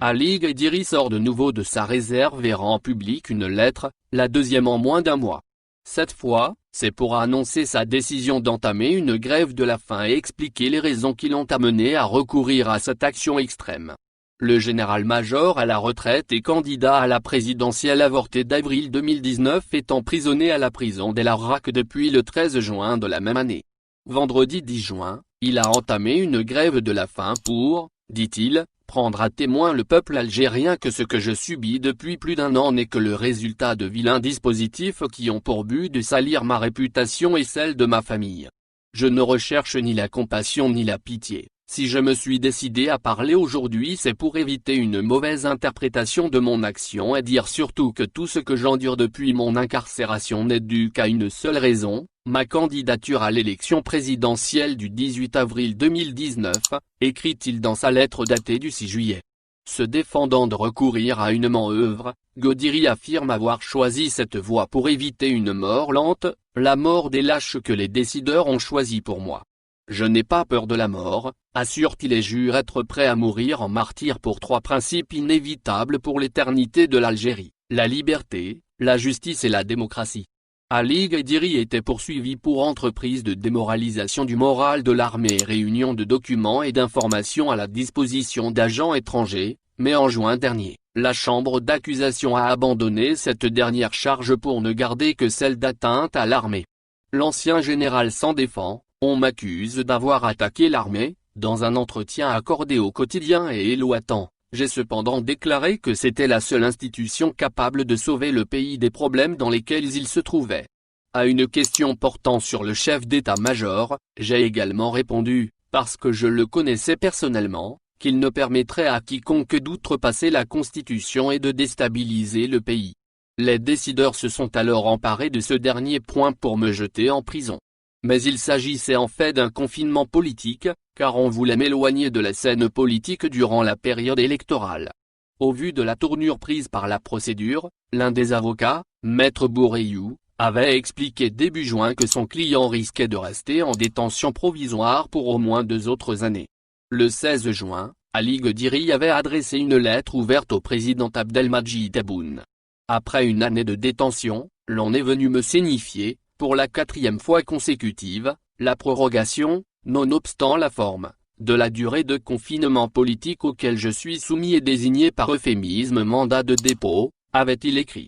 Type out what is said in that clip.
Ali Guediri sort de nouveau de sa réserve et rend publique une lettre, la deuxième en moins d'un mois. Cette fois, c'est pour annoncer sa décision d'entamer une grève de la faim et expliquer les raisons qui l'ont amené à recourir à cette action extrême. Le général-major à la retraite et candidat à la présidentielle avortée d'avril 2019 est emprisonné à la prison d'El Harrach depuis le 13 juin de la même année. Vendredi 10 juin, il a entamé une grève de la faim pour, dit-il, prendre à témoin le peuple algérien que ce que je subis depuis plus d'un an n'est que le résultat de vilains dispositifs qui ont pour but de salir ma réputation et celle de ma famille. Je ne recherche ni la compassion ni la pitié. Si je me suis décidé à parler aujourd'hui, c'est pour éviter une mauvaise interprétation de mon action et dire surtout que tout ce que j'endure depuis mon incarcération n'est dû qu'à une seule raison, ma candidature à l'élection présidentielle du 18 avril 2019, écrit-il dans sa lettre datée du 6 juillet. Se défendant de recourir à une manœuvre, Guediri affirme avoir choisi cette voie pour éviter une mort lente, la mort des lâches que les décideurs ont choisie pour moi. Je n'ai pas peur de la mort, assure-t-il et jure être prêt à mourir en martyr pour trois principes inévitables pour l'éternité de l'Algérie, la liberté, la justice et la démocratie. Ali Guediri était poursuivi pour entreprise de démoralisation du moral de l'armée et réunion de documents et d'informations à la disposition d'agents étrangers, mais en juin dernier, la chambre d'accusation a abandonné cette dernière charge pour ne garder que celle d'atteinte à l'armée. L'ancien général s'en défend. On m'accuse d'avoir attaqué l'armée, dans un entretien accordé au quotidien et éloitant. J'ai cependant déclaré que c'était la seule institution capable de sauver le pays des problèmes dans lesquels il se trouvait. À une question portant sur le chef d'état-major, j'ai également répondu, parce que je le connaissais personnellement, qu'il ne permettrait à quiconque d'outrepasser la Constitution et de déstabiliser le pays. Les décideurs se sont alors emparés de ce dernier point pour me jeter en prison. Mais il s'agissait en fait d'un confinement politique, car on voulait m'éloigner de la scène politique durant la période électorale. Au vu de la tournure prise par la procédure, l'un des avocats, Maître Bourreillou, avait expliqué début juin que son client risquait de rester en détention provisoire pour au moins 2 autres années. Le 16 juin, Ali Guediri avait adressé une lettre ouverte au président Abdelmadjid Tebboune. Après une année de détention, l'on est venu me signifier, pour la 4e fois consécutive, la prorogation, nonobstant la forme, de la durée de confinement politique auquel je suis soumis et désigné par euphémisme mandat de dépôt, avait-il écrit.